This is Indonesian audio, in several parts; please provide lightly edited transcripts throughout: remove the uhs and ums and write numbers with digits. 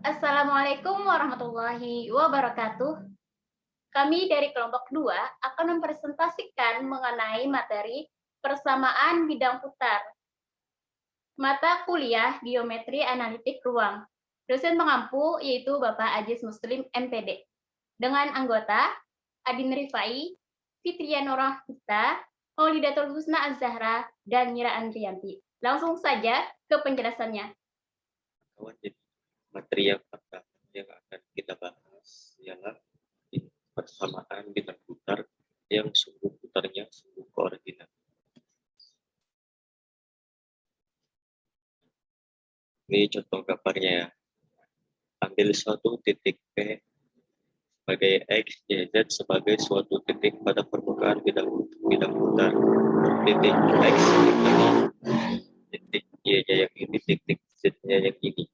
Assalamualaikum warahmatullahi wabarakatuh. Kami dari kelompok 2 akan mempresentasikan mengenai materi persamaan bidang putar, mata kuliah Geometri Analitik Ruang. Dosen pengampu yaitu Bapak Aziz Muslim MPD. Dengan anggota Adin Rifai, Fitrianora Hita, Maulidatul Husna Az-Zahra, dan Mira Andrianti. Langsung saja ke penjelasannya. Materi yang pertama yang akan kita bahas ialah persamaan bidang putar yang sumbu putarnya sumbu koordinat. Ini contoh gambarnya ya. Ambil suatu titik P sebagai X, Y, Z sebagai suatu titik pada permukaan bidang putar. Titik X yang ini, titik Y-nya yang ini, titik Z-nya yang ini.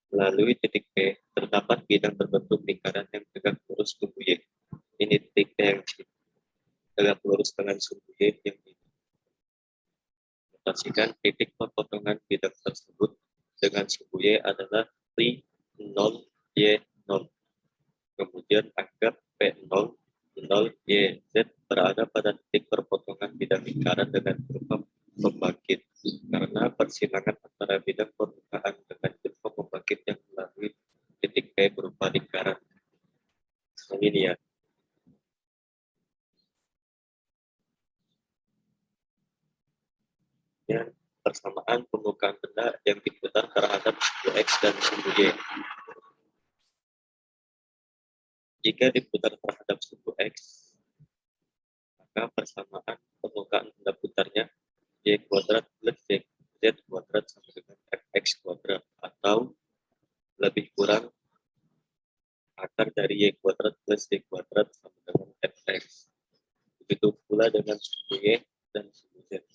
Melalui titik P, terdapat bidang terbentuk lingkaran yang tegak lurus sumbu Y. Ini titik P yang tegak lurus dengan sumbu Y yang ini. Notasikan titik perpotongan bidang tersebut dengan sumbu Y adalah P 0, Y 0. Kemudian anggap P0, 0, Y, Z berada pada titik perpotongan bidang lingkaran dengan kurva pembangkit. Karena persilangan antara bidang permukaan dengan kurva pembangkit yang melalui titik P berupa lingkaran. Nah, ini ya. Yang persamaan permukaan benda yang diputar terhadap sumbu X dan sumbu Y. Jika diputar terhadap sumbu X, maka persamaan permukaan benda putarnya Y kuadrat plus Z kuadrat sama dengan Fx kuadrat, atau lebih kurang akar dari Y kuadrat plus Y kuadrat sama dengan Fx. Begitu pula dengan sumbu Y dan sumbu Z.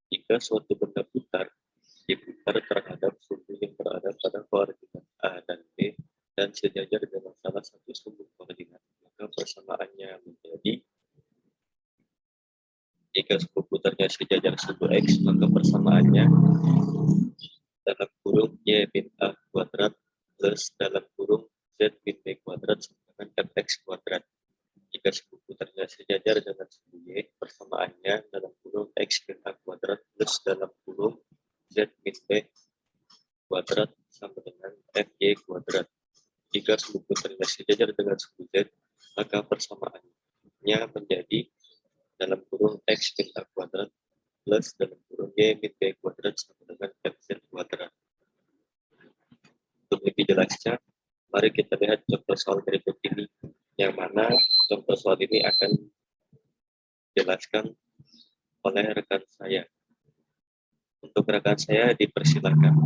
Jika suatu benda putar diputar terhadap sumbu yang berada pada koordinat A dan B dan sejajar dengan salah satu sumbu koordinat, maka persamaannya menjadi jika sumbu putarnya sejajar sumbu X, maka persamaannya dalam kurung Y min A kuadrat plus dalam kurung Z min B kuadrat sama dengan Fx kuadrat. Jika sumbu putarnya sejajar dengan sumbu Y, persamaannya dalam kurung X min A kuadrat plus dalam kurung Z min B kuadrat sama dengan Fy kuadrat. Jika sumbu putarnya sejajar dengan sumbu Z, maka persamaannya menjadi dalam kurung X min A kuadrat plus dalam kurung Y min B kuadrat sama dengan Fz kuadrat. Untuk lebih jelasnya, mari kita lihat contoh soal berikut ini, yang mana contoh soal ini akan dijelaskan oleh rekan saya. Untuk rekan saya dipersilakan.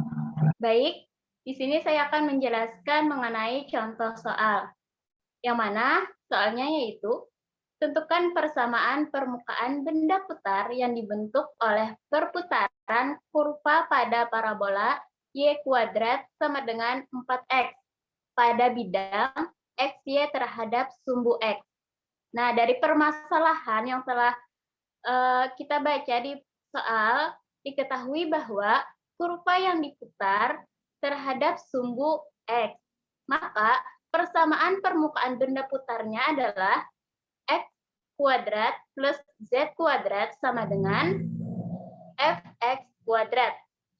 Baik, di sini saya akan menjelaskan mengenai contoh soal, yang mana soalnya yaitu tentukan persamaan permukaan benda putar yang dibentuk oleh perputaran kurva pada parabola Y kuadrat sama dengan 4X pada bidang XY terhadap sumbu X. Nah, dari permasalahan yang telah kita baca di soal, diketahui bahwa kurva yang diputar terhadap sumbu X. Maka persamaan permukaan benda putarnya adalah X kuadrat plus Z kuadrat sama dengan Fx kuadrat.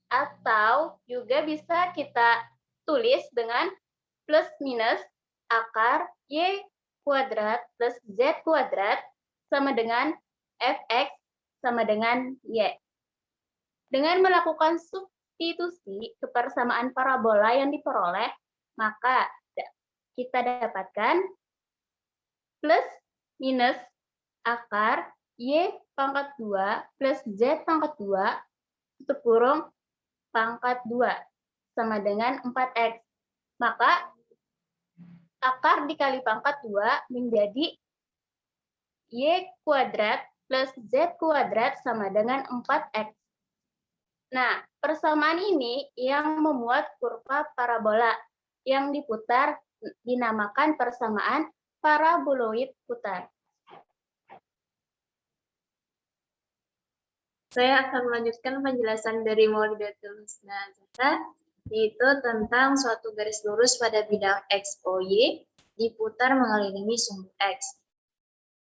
Atau juga bisa kita tulis dengan plus minus akar Y kuadrat plus Z kuadrat sama dengan Fx sama dengan Y. Dengan melakukan substitusi kepersamaan parabola yang diperoleh, maka kita dapatkan plus minus akar Y pangkat 2 plus Z pangkat 2 tutup kurung pangkat 2 sama dengan 4X. Maka akar dikali pangkat 2 menjadi Y kuadrat plus Z kuadrat sama dengan 4X. Nah, persamaan ini yang membuat kurva parabola yang diputar dinamakan persamaan paraboloid putar. Saya akan melanjutkan penjelasan dari Maulidatul Husna Az-Zahra. yaitu tentang suatu garis lurus pada bidang X, O, Y diputar mengelilingi sumbu X.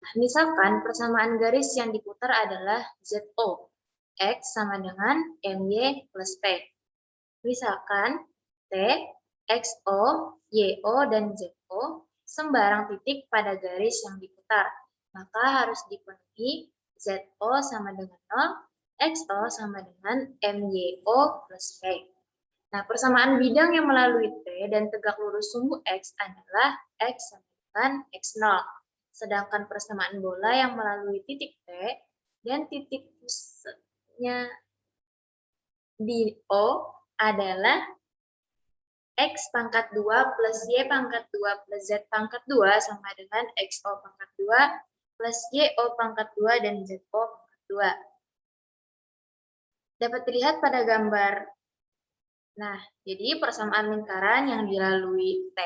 Nah, misalkan persamaan garis yang diputar adalah ZO, X sama dengan MY plus P. Misalkan T, XO, YO, dan ZO sembarang titik pada garis yang diputar, maka harus dipenuhi ZO sama dengan 0, XO sama dengan MYO plus P. Nah, persamaan bidang yang melalui T dan tegak lurus sumbu X adalah X sama dengan X0. Sedangkan persamaan bola yang melalui titik T dan titik pusatnya di O adalah X pangkat 2 plus Y pangkat 2 plus Z pangkat 2 sama dengan XO pangkat 2 plus YO pangkat 2 dan ZO pangkat 2. Dapat dilihat pada gambar. Nah, jadi persamaan lingkaran yang dilalui T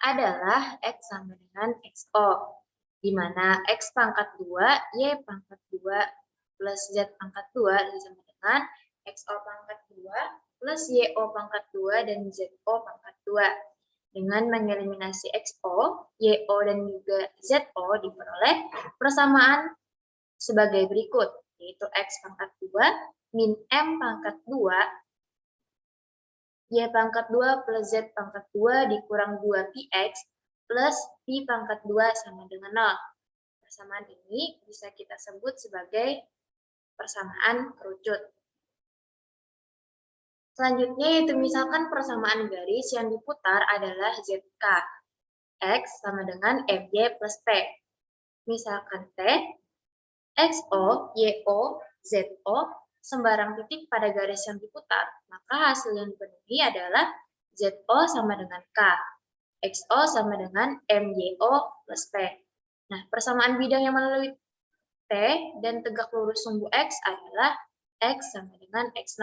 adalah X sama dengan XO, di mana X pangkat 2, Y pangkat 2, plus Z pangkat 2 sama dengan XO pangkat 2, plus YO pangkat 2, dan ZO pangkat 2. Dengan mengeliminasi XO, YO, dan juga ZO diperoleh persamaan sebagai berikut, yaitu X pangkat 2 min M pangkat 2, Y pangkat 2 plus Z pangkat 2 dikurang 2px plus P pangkat 2 sama dengan 0. Persamaan ini bisa kita sebut sebagai persamaan kerucut. Selanjutnya yaitu misalkan persamaan garis yang diputar adalah ZK. X sama dengan MY plus P. Misalkan T, XO, YO, ZO sembarang titik pada garis yang diputar, maka hasil yang dipenuhi adalah ZO sama dengan K, XO sama dengan MYO plus P. Nah, persamaan bidang yang melalui T dan tegak lurus sumbu X adalah X sama dengan X0.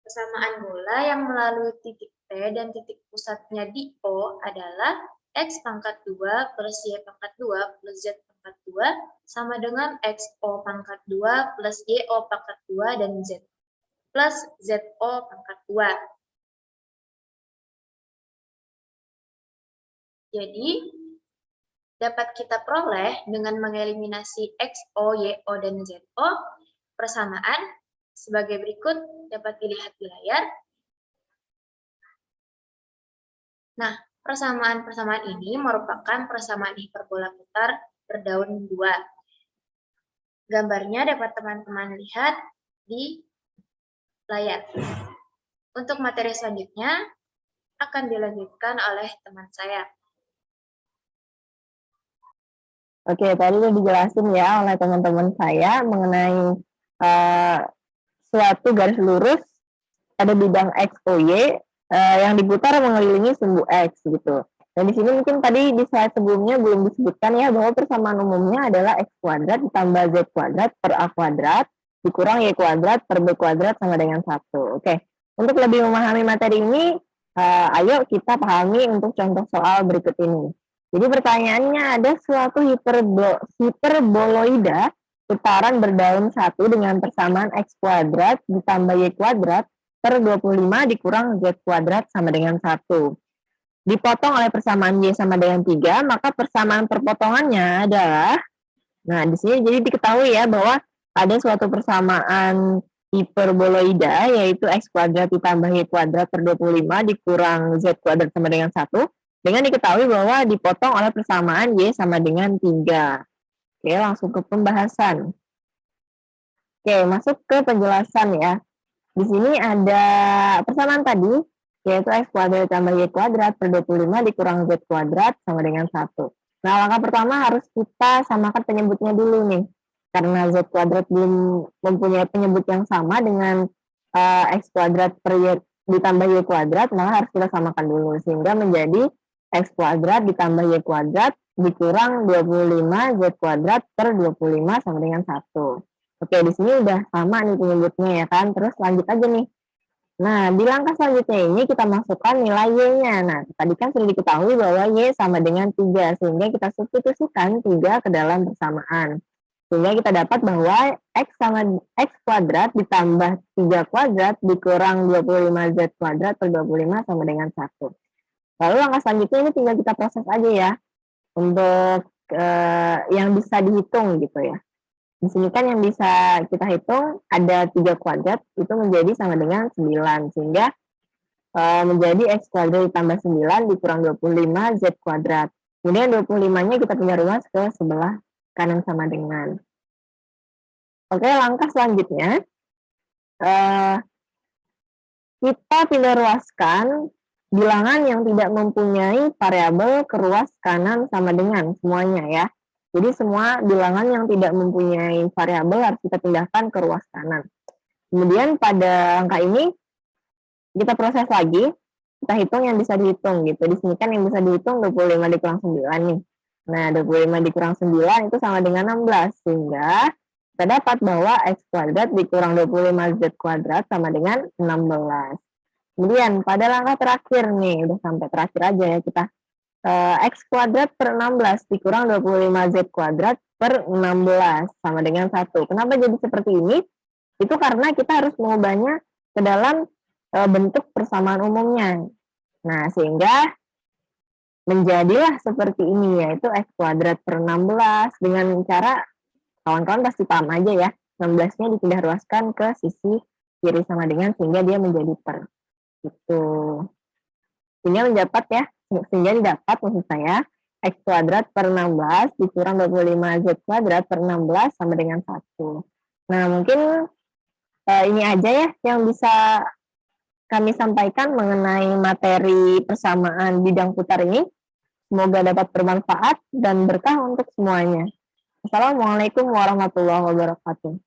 Persamaan bola yang melalui titik T dan titik pusatnya di O adalah X pangkat 2 plus Y pangkat 2 plus Z pangkat 2 sama dengan XO pangkat 2 plus YO pangkat 2 dan Z plus ZO pangkat 2. Jadi, dapat kita peroleh dengan mengeliminasi XO, YO, dan ZO, persamaan sebagai berikut dapat dilihat di layar. Nah, persamaan-persamaan ini merupakan persamaan hiperbola putar berdaun 2. Gambarnya dapat teman-teman lihat di layar. Untuk materi selanjutnya akan dilanjutkan oleh teman saya. Oke, tadi udah dijelasin ya oleh teman-teman saya mengenai suatu garis lurus pada bidang X, O, Y yang diputar mengelilingi sumbu X gitu. Dan di sini mungkin tadi di slide sebelumnya belum disebutkan ya bahwa persamaan umumnya adalah X kuadrat ditambah Z kuadrat per A kuadrat dikurang Y kuadrat per B kuadrat sama dengan 1. Oke, untuk lebih memahami materi ini, ayo kita pahami untuk contoh soal berikut ini. Jadi pertanyaannya ada suatu hiperboloida putaran berdaun 1 dengan persamaan X kuadrat ditambah Y kuadrat per 25 dikurang Z kuadrat sama dengan 1. Dipotong oleh persamaan Y sama dengan 3, maka persamaan perpotongannya adalah, nah di sini jadi diketahui ya bahwa ada suatu persamaan hiperboloida yaitu X kuadrat ditambah Y kuadrat per 25 dikurang Z kuadrat sama dengan 1, dengan diketahui bahwa dipotong oleh persamaan Y sama dengan 3. Oke, langsung ke pembahasan. Oke, masuk ke penjelasan ya. Di sini ada persamaan tadi, yaitu X kuadrat ditambah Y kuadrat per 25 dikurang Z kuadrat sama dengan 1. Nah, langkah pertama harus kita samakan penyebutnya dulu nih. Karena Z kuadrat belum mempunyai penyebut yang sama dengan X kuadrat per Y ditambah Y kuadrat, maka harus kita samakan dulu. Sehingga menjadi X kuadrat ditambah Y kuadrat dikurang 25 Z kuadrat per 25 sama dengan 1. Oke, di sini udah sama nih penyebutnya ya kan. Terus lanjut aja nih. Nah, di langkah selanjutnya ini kita masukkan nilai Y-nya. Nah, tadi kan sudah diketahui bahwa Y sama dengan 3, sehingga kita substitusikan 3 ke dalam persamaan. Sehingga kita dapat bahwa X sama X kuadrat ditambah 3 kuadrat dikurang 25Z kuadrat per 25 sama dengan 1. Lalu langkah selanjutnya ini tinggal kita proses aja ya, untuk yang bisa dihitung gitu ya. Di sini kan yang bisa kita hitung ada 3 kuadrat, itu menjadi sama dengan 9. Sehingga menjadi X kuadrat ditambah 9 dikurang 25 Z kuadrat. Kemudian 25-nya kita pindah ruas ke sebelah kanan sama dengan. Oke, langkah selanjutnya, kita pindah ruaskan bilangan yang tidak mempunyai variabel ke ruas kanan sama dengan semuanya ya. Jadi semua bilangan yang tidak mempunyai variabel harus kita pindahkan ke ruas kanan. Kemudian pada angka ini kita proses lagi, kita hitung yang bisa dihitung gitu. Di sini kan yang bisa dihitung 25 dikurang 9 nih. Nah, 25 dikurang 9 itu sama dengan 16. Sehingga kita dapat bahwa X kuadrat dikurang 25Z kuadrat sama dengan 16. Kemudian pada langkah terakhir nih, udah sampai terakhir aja ya kita. X kuadrat per 16 dikurang 25Z kuadrat per 16 sama dengan 1. Kenapa jadi seperti ini? Itu karena kita harus mengubahnya ke dalam bentuk persamaan umumnya. Nah, sehingga menjadilah seperti ini, yaitu X kuadrat per 16 dengan cara, kawan-kawan pasti paham aja ya, 16-nya dipindah ruaskan ke sisi kiri sama dengan, sehingga dia menjadi per. Gitu. Sehingga didapat maksud saya X kuadrat per 16 dikurang 25Z kuadrat per 16 sama dengan 1. Nah, mungkin ini aja ya yang bisa kami sampaikan mengenai materi persamaan bidang putar ini. Semoga dapat bermanfaat dan berkah untuk semuanya. Assalamualaikum warahmatullahi wabarakatuh.